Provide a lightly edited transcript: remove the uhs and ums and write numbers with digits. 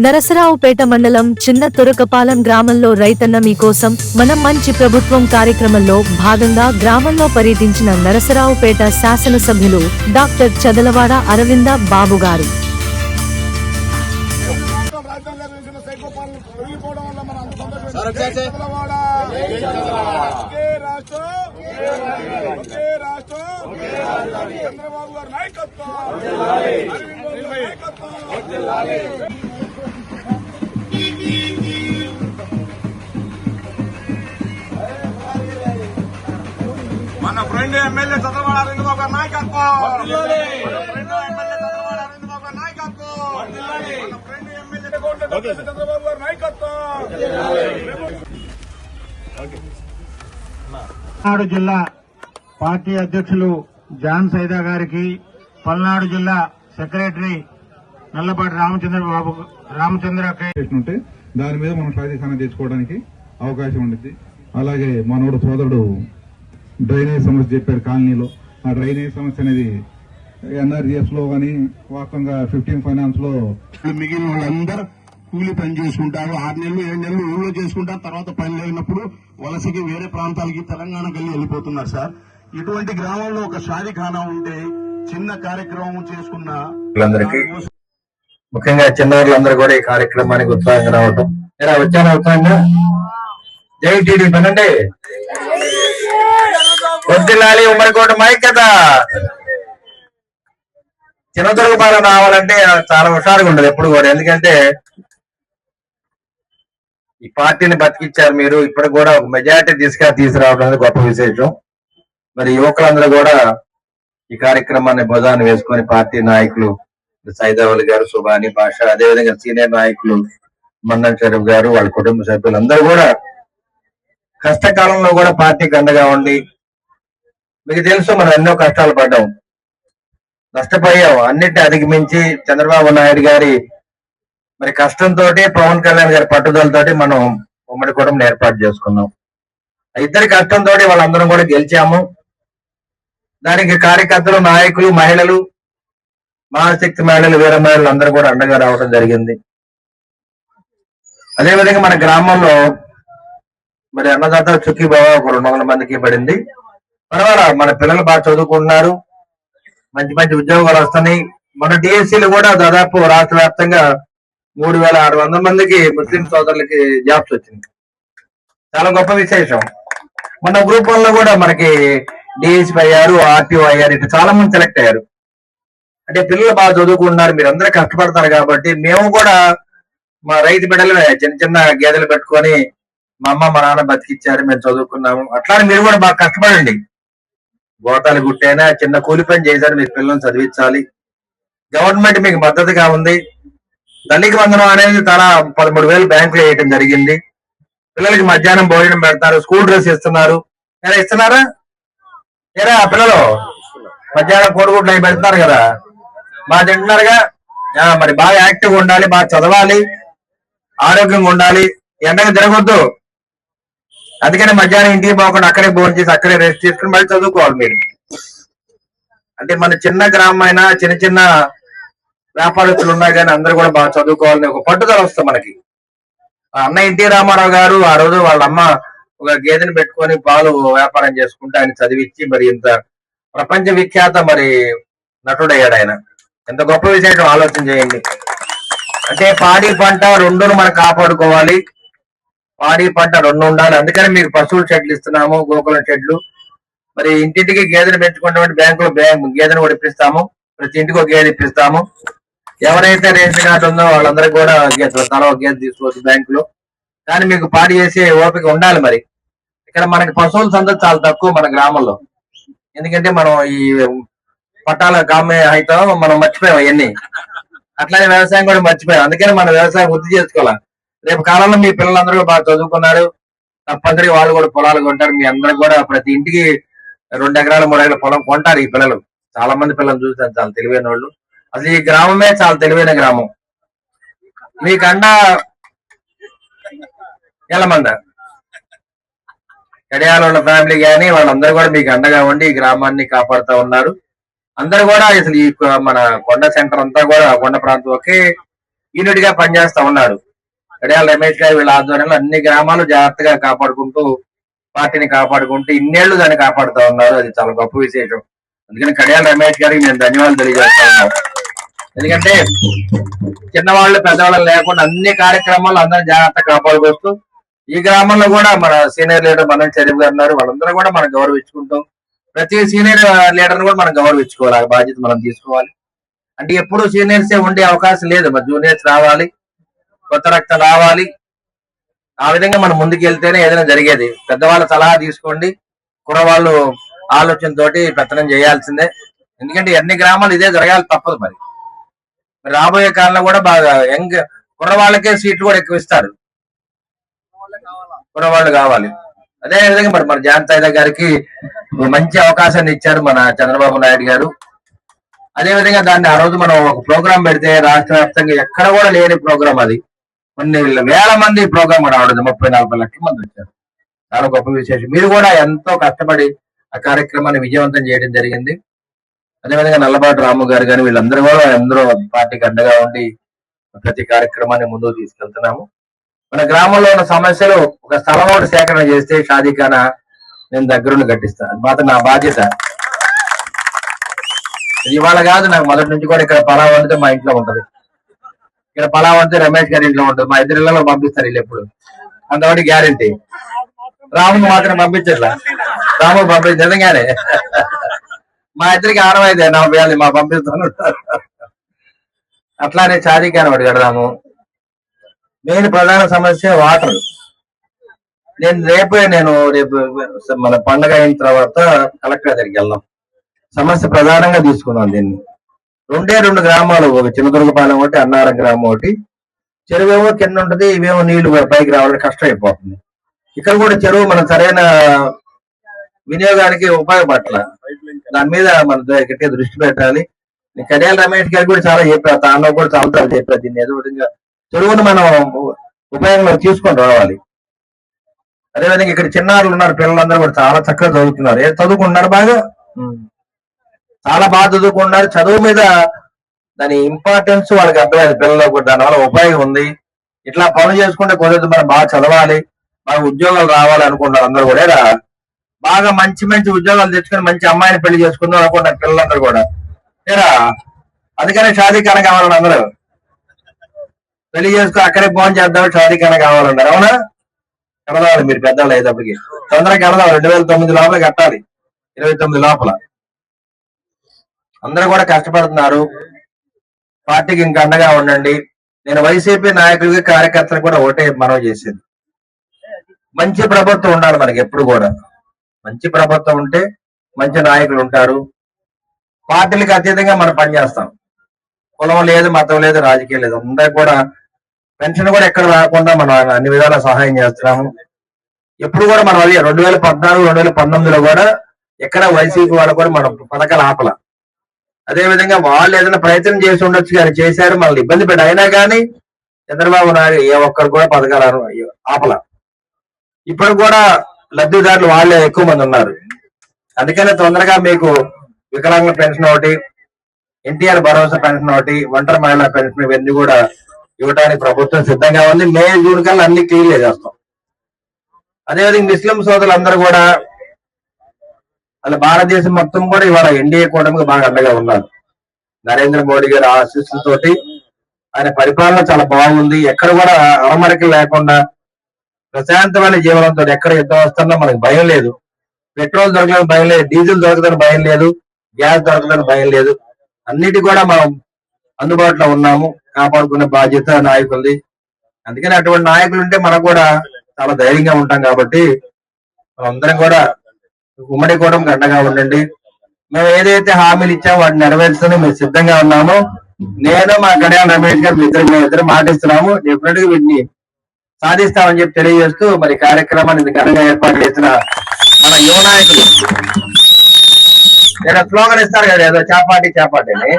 నరసరావుపేట మండలం చిన్న తురకపాలెం గ్రామంలో రైతన్న మీకోసం మనం మంచి ప్రభుత్వం కార్యక్రమంలో భాగంగా గ్రామంలో పర్యటించిన నరసరావుపేట శాసనసభ్యులు డాక్టర్ చదలవాడ అరవింద బాబు గారు. మన ఫ్రెండ్ ఎమ్మెల్యే చంద్రబాబు అరవింద్ బాబు గారి నాయకత్వం. ఫ్రెండ్ ఎమ్మెల్యే చంద్రబాబు అరవింద్ బాబు గారి నాయకత్వం. మన ఫ్రెండ్ ఎమ్మెల్యే చంద్రబాబు గారి నాయకత్వం. పల్నాడు జిల్లా పార్టీ అధ్యక్షులు జాన్ సైదా గారికి, పల్నాడు జిల్లా సెక్రటరీ నల్లపాటి రామచంద్ర ఉంటే దాని మీద మనం సాధికారం తెచ్చుకోవడానికి అవకాశం ఉంటుంది. అలాగే మనోడు సోదరుడు డ్రైనేజ్ సమస్య చెప్పాడు కాలనీలో. ఆ డ్రైనేజ్ సమస్య అనేది ఎన్ఆర్జీఎస్ లో కానీ వాస్తవంగా 15 ఫైనాన్స్ లో మిగిలిన వాళ్ళందరూ కూలి పని చేసుకుంటారు. 6 నెలలు 7 నెలలు ఊళ్ళో చేసుకుంటారు. తర్వాత పని లేనప్పుడు వలసకి వేరే ప్రాంతాలకి తెలంగాణకి వెళ్ళిపోతున్నారు సార్. ఇటువంటి గ్రామంలో ఒక షాదీఖానా ఉంటే చిన్న కార్యక్రమం చేసుకున్న ముఖ్యంగా చిన్నవాళ్ళందరూ కూడా ఈ కార్యక్రమానికి ఉత్సాహంగా రావటం. వచ్చాను ఉత్సాహంగా. జై టీడీ పనండి. కొద్దిలాలి ఉమ్మడికోట మైక్యత. చిన్నతురకపాలెం రావాలంటే చాలా హుషారుగా ఉండదు ఎప్పుడు కూడా. ఎందుకంటే ఈ పార్టీని బతికిచ్చారు మీరు. ఇప్పుడు కూడా ఒక మెజారిటీ తీసుకురావడం అనేది గొప్ప విశేషం. మరి యువకులందరూ కూడా ఈ కార్యక్రమాన్ని భుజాన్ని వేసుకొని పార్టీ నాయకులు సైదావలి గారు, సుబాని భాష, అదేవిధంగా సీనియర్ నాయకులు మన్నన్ షరీఫ్ గారు, వాళ్ళ కుటుంబ సభ్యులందరూ కూడా కష్టకాలంలో కూడా పార్టీకి అండగా ఉండి, మీకు తెలుసు మనం ఎన్నో కష్టాలు పడ్డాం, నష్టపోయాం. అన్నిటిని అధిగమించి చంద్రబాబు నాయుడు గారి మరి కష్టంతో, పవన్ కళ్యాణ్ గారి పట్టుదలతోటి మనం ఉమ్మడి కుటుంబం ఏర్పాటు చేసుకున్నాం. ఇద్దరి కష్టంతో వాళ్ళందరం కూడా గెలిచాము. దానికి కార్యకర్తలు, నాయకులు, మహిళలు, మహాశక్తి మహిళలు, వీర మహిళలు అందరూ కూడా అండగా రావడం జరిగింది. అదేవిధంగా మన గ్రామంలో మరి అన్నదాత చుక్కీ బాబా ఒక 200 మందికి పడింది. పర్వాలా, మన పిల్లలు బాగా చదువుకుంటున్నారు, మంచి మంచి ఉద్యోగాలు వస్తున్నాయి. మన డిఎస్సీలు కూడా దాదాపు రాష్ట్ర వ్యాప్తంగా 3600 మందికి ముస్లిం సోదరులకి జాబ్స్ వచ్చింది. చాలా గొప్ప విశేషం. మన గ్రూప్ 1 లో కూడా మనకి డిఎస్పీ అయ్యారు, ఆర్టీఓ అయ్యారు, ఇట్లా చాలా మంది సెలెక్ట్ అయ్యారు. అంటే పిల్లలు బాగా చదువుకుంటున్నారు, మీరు అందరూ కష్టపడతారు కాబట్టి మేము కూడా మా రైతు బిడ్డలు చిన్న చిన్న గేదెలు పెట్టుకొని మా అమ్మ మా నాన్న బతికిచ్చారు, మేము చదువుకున్నాము. అట్లానే మీరు కూడా బాగా కష్టపడండి. గోతాలు గుట్టైనా చిన్న కూలి పని చేశారు, మీరు పిల్లల్ని చదివించాలి. గవర్నమెంట్ మీకు మద్దతుగా ఉంది. తల్లికి వందనం అనేది తలా 13,000 బ్యాంకులో వేయటం జరిగింది. పిల్లలకి మధ్యాహ్నం భోజనం పెడతారు, స్కూల్ డ్రెస్ ఇస్తున్నారు. ఇస్తున్నారా? ఏరా పిల్లలు మధ్యాహ్నం కోడిగుడ్లు అవి పెడుతున్నారు కదా, బాగా తింటున్నారుగా. మరి బాగా యాక్టివ్గా ఉండాలి, బాగా చదవాలి, ఆరోగ్యంగా ఉండాలి, ఎండగా తిరగొద్దు. అందుకని మధ్యాహ్నం ఇంటికి పోకుండా అక్కడే భోజనం చేసి అక్కడే రెస్ట్ చేసుకుని మళ్ళీ చదువుకోవాలి మీరు. అంటే మన చిన్న గ్రామం అయినా చిన్న చిన్న వ్యాపారస్తులు ఉన్నాయి కానీ అందరూ కూడా బాగా చదువుకోవాలని ఒక పట్టుదల వస్తుంది మనకి. అన్న ఎన్టీ రామారావు గారు ఆ రోజు వాళ్ళ అమ్మ ఒక గేదెని పెట్టుకొని పాలు వ్యాపారం చేసుకుంటే ఆయన చదివించి మరి ఇంత ప్రపంచ విఖ్యాత మరి నటుడయ్యాడు ఆయన. ఎంత గొప్ప విశేషం ఆలోచన చేయండి. అంటే పాడి పంట రెండును మనం కాపాడుకోవాలి. పాడి పంట రెండు ఉండాలి. అందుకని మీకు పశువుల షెడ్లు ఇస్తున్నాము, గోకుల షెడ్లు. మరి ఇంటింటికి గేదెను పెంచుకుంటామంటే బ్యాంకులో గేదెను కూడా ఇప్పిస్తాము, ప్రతి ఇంటికి ఒక గేదె ఇప్పిస్తాము. ఎవరైతే రేషన్ కార్డు ఉందో వాళ్ళందరికీ కూడా తల ఒక గేదె తీసుకోవచ్చు బ్యాంకులో. కానీ మీకు పాడి చేసే ఓపిక ఉండాలి. మరి ఇక్కడ మనకి పశువుల సందడి చాలా తక్కువ మన గ్రామంలో. ఎందుకంటే మనం ఈ పట్టాల కామే అయితే మనం మర్చిపోయాం అవన్నీ. అట్లానే వ్యవసాయం కూడా మర్చిపోయాం. అందుకని మన వ్యవసాయం వృద్ధి చేసుకోవాలి. రేపు కాలంలో మీ పిల్లలందరూ బాగా చదువుకున్నారు, తప్పనిసరిగా వాళ్ళు కూడా పొలాలు కొంటారు. మీ అందరికి కూడా ప్రతి ఇంటికి 2 ఎకరాలు 3 ఎకరాల పొలం కొంటారు ఈ పిల్లలు. చాలా మంది పిల్లలు చూస్తారు, చాలా తెలివైన వాళ్ళు. అసలు ఈ గ్రామమే చాలా తెలివైన గ్రామం. మీకండ ఎలమంద కడియాల ఫ్యామిలీ కానీ వాళ్ళందరూ కూడా మీకు అండగా ఉండి ఈ గ్రామాన్ని కాపాడుతూ ఉన్నారు. అందరూ కూడా అసలు ఈ మన కొండ సెంటర్ అంతా కూడా కొండ ప్రాంతం ఒకే యూనిట్ గా పనిచేస్తా ఉన్నారు. కడియాల రమేష్ గారి వీళ్ళ ఆధ్వర్యంలో అన్ని గ్రామాలు జాగ్రత్తగా కాపాడుకుంటూ పార్టీని కాపాడుకుంటూ ఇన్నేళ్లు దాన్ని కాపాడుతా ఉన్నారు. అది చాలా గొప్ప విశేషం. అందుకని కడియాల రమేష్ గారికి నేను ధన్యవాదాలు తెలియజేస్తా ఉన్నాను. ఎందుకంటే చిన్నవాళ్ళు పెద్దవాళ్ళు లేకుండా అన్ని కార్యక్రమాలు అందరూ జాగ్రత్తగా కాపాడుకొస్తూ ఈ గ్రామంలో కూడా మన సీనియర్ లీడర్ మనం చదివి గారు ఉన్నారు. వాళ్ళందరూ కూడా మనం గౌరవించుకుంటాం. ప్రతి సీనియర్ లీడర్ కూడా మనం గౌరవించుకోవాలి. ఆ బాధ్యత మనం తీసుకోవాలి. అంటే ఎప్పుడు సీనియర్సే ఉండే అవకాశం లేదు. మరి జూనియర్స్ రావాలి, కొత్త రక్తం రావాలి. ఆ విధంగా మనం ముందుకు వెళ్తేనే ఏదైనా జరిగేది. పెద్దవాళ్ళ సలహా తీసుకోండి, కుర్రవాళ్ళు ఆలోచనతోటి పెత్తనం చేయాల్సిందే. ఎందుకంటే అన్ని గ్రామాలు ఇదే జరగాలి, తప్పదు. మరి రాబోయే కాలంలో కూడా బాగా యంగ్ కుర్రవాళ్ళకే సీట్లు కూడా ఎక్కువ ఇస్తారు. కుర్రవాళ్ళు కావాలి. అదే విధంగా మరి మన జాంతాయిద గారికి మంచి అవకాశాన్ని ఇచ్చారు మన చంద్రబాబు నాయుడు గారు. అదే విధంగా దాన్ని ఆ రోజు మనం ఒక ప్రోగ్రాం పెడితే రాష్ట్ర వ్యాప్తంగా ఎక్కడ కూడా లేని ప్రోగ్రాం అది. కొన్ని వేల మంది ప్రోగ్రాం రావడం, 30-40 లక్షల మంది వచ్చారు. చాలా గొప్ప విశేషం. మీరు కూడా ఎంతో కష్టపడి ఆ కార్యక్రమాన్ని విజయవంతం చేయడం జరిగింది. అదేవిధంగా నల్లబాటు రాము గారు కానీ వీళ్ళందరూ కూడా అందరూ పార్టీకి అండగా ఉండి ప్రతి కార్యక్రమాన్ని ముందుకు తీసుకెళ్తున్నాము. మన గ్రామంలో ఉన్న సమస్యలు ఒక స్థలం ఒకటి సేకరణ చేస్తే షాదీఖానా నేను దగ్గరుండి కట్టిస్తాను. అది మాత్రం నా బాధ్యత. ఇవాళ కాదు, నాకు మొదటి నుంచి కూడా ఇక్కడ పలావ్ వండితే మా ఇంట్లో ఉంటది. ఇక్కడ పలావ్ వండితే రమేష్ గారి ఇంట్లో ఉంటుంది. మా ఇద్దరి ఇళ్లలో పంపిస్తారు వీళ్ళు ఎప్పుడు. అంతవరకు గ్యారంటీ. రాముని మాత్రం పంపించట్లా. రాముడు పంపించ నిజంగానే మా ఇద్దరికి ఆనవాయిదే నా వేయాలి మా పంపిస్తాను. అట్లానే షాదీఖానా ఒకటి కడదాము. మెయిన్ ప్రధాన సమస్య వాటర్. నేను రేపు మన పండగ అయిన తర్వాత కలెక్టర్ దగ్గరికి వెళ్దాం. సమస్య ప్రధానంగా తీసుకున్నాం దీన్ని. 2 గ్రామాలు, ఒక చిన్నదుర్గపాలెం ఒకటి, అన్నారం గ్రామం ఒకటి. చెరువేమో కింద ఉంటుంది, ఇవేమో నీళ్లు పైకి రావడానికి కష్టం అయిపోతుంది. ఇక్కడ కూడా చెరువు మనం సరైన వినియోగానికి ఉపయోగపడాల. దాని మీద మన గట్టిగా దృష్టి పెట్టాలి. కడియాల రమేష్ గారికి కూడా చాలా చెప్పారు, తాను కూడా చాలా చెప్పారు. దీన్ని ఏదో విధంగా చెరువును మనం ఉపయోగంలో తీసుకొని రావాలి. అదేవిధంగా ఇక్కడ చిన్నారులు ఉన్నారు, పిల్లలందరూ కూడా చాలా చక్కగా చదువుతున్నారు. చదువుకుంటున్నారు, బాగా చాలా బాగా చదువుకుంటున్నారు. చదువు మీద దాని ఇంపార్టెన్స్ వాళ్ళకి అర్థమైంది. పిల్లలకు కూడా దానివల్ల ఉపయోగం ఉంది. ఇట్లా పనులు చేసుకుంటే కుదరదు, మనం బాగా చదవాలి, బాగా ఉద్యోగాలు రావాలి అనుకుంటారు అందరూ కూడా. బాగా మంచి మంచి ఉద్యోగాలు తెచ్చుకొని మంచి అమ్మాయిని పెళ్లి చేసుకుందాం అనుకుంటారు పిల్లలందరూ కూడా. అందుకనే షాదీఖానా కావాలని అందరూ పెళ్లి చేసుకుని అక్కడే ఫోన్ చేద్దాం, షాదీఖానా కావాలన్నారు. అవునా? కడదాలి మీరు పెద్దవాళ్ళు అయ్యేటప్పటికి. తొందరగా కడదాం. 2009 లోపల కట్టాలి, 29 లోపల. అందరూ కూడా కష్టపడుతున్నారు. పార్టీకి ఇంకా అండగా ఉండండి. నేను వైసీపీ నాయకులకి కార్యకర్తలకు కూడా ఒకటే మనవి చేసేది, మంచి ప్రభుత్వం ఉండాలి మనకి. ఎప్పుడు కూడా మంచి ప్రభుత్వం ఉంటే మంచి నాయకులు ఉంటారు. పార్టీలకు అతీతంగా మనం పనిచేస్తాం. కులం లేదు, మతం లేదు, రాజకీయం లేదు. అందరికి కూడా పెన్షన్ కూడా ఎక్కడ రాకుండా మనం అన్ని విధాలా సహాయం చేస్తున్నాము. ఎప్పుడు కూడా మనం అది 2014, 2019లో కూడా ఎక్కడ వైసీపీ వాళ్ళు కూడా మనం పథకాలు ఆపల. అదే విధంగా వాళ్ళు ఏదైనా ప్రయత్నం చేసి ఉండొచ్చు కానీ చేశారు, మనల్ని ఇబ్బంది పెట్టి. అయినా కానీ చంద్రబాబు నాయుడు ఏ ఒక్కరు కూడా పథకాలు ఆపల. ఇప్పుడు కూడా లబ్ధిదారులు వాళ్ళే ఎక్కువ మంది ఉన్నారు. అందుకనే తొందరగా మీకు వికలాంగుల పెన్షన్ ఒకటి, ఎన్టీఆర్ భరోసా పెన్షన్ ఒకటి, ఒంటరి మహిళా పెన్షన్, ఇవన్నీ కూడా ఇవ్వడానికి ప్రభుత్వం సిద్ధంగా ఉంది. మే, జూన్ కల్లా అన్ని క్లియర్ చేస్తాం. అదేవిధంగా ముస్లిం సోదరులందరూ కూడా అలా భారతదేశం మొత్తం కూడా ఇవాళ ఎన్డీఏ కూటమికి బాగా అండగా ఉన్నారు. నరేంద్ర మోడీ గారి ఆశీస్సులతోటి ఆయన పరిపాలన చాలా బాగుంది. ఎక్కడ కూడా అరమరికలు లేకుండా ప్రశాంతమైన జీవనంతో, ఎక్కడ యుద్ధం వస్తున్నా మనకు భయం లేదు. పెట్రోల్ దొరకదని భయం లేదు, డీజిల్ దొరకదని భయం లేదు, గ్యాస్ దొరకదని భయం లేదు. అన్నిటి కూడా మనం అందుబాటులో ఉన్నాము. కాపాడుకునే బాధ్యత నాయకులది. అందుకని అటువంటి నాయకులు ఉంటే మనకు కూడా చాలా ధైర్యంగా ఉంటాం. కాబట్టి మనందరం కూడా ఉమ్మడి కూడా అండగా ఉండండి. మేము ఏదైతే హామీలు ఇచ్చామో వాటిని నెరవేర్చుకుని మేము సిద్ధంగా ఉన్నాము. నేను మా కడియాల రమేష్ గారు ఇద్దరు మాటిస్తున్నాము. డెఫినెట్ గా వీటిని సాధిస్తామని చెప్పి తెలియజేస్తూ మరి కార్యక్రమాన్ని ఘనంగా ఏర్పాటు చేసిన మన యువ నాయకులు నేను స్లోగన్ ఇస్తారు కదా, ఏదో చాపాటి చాపాటి అని.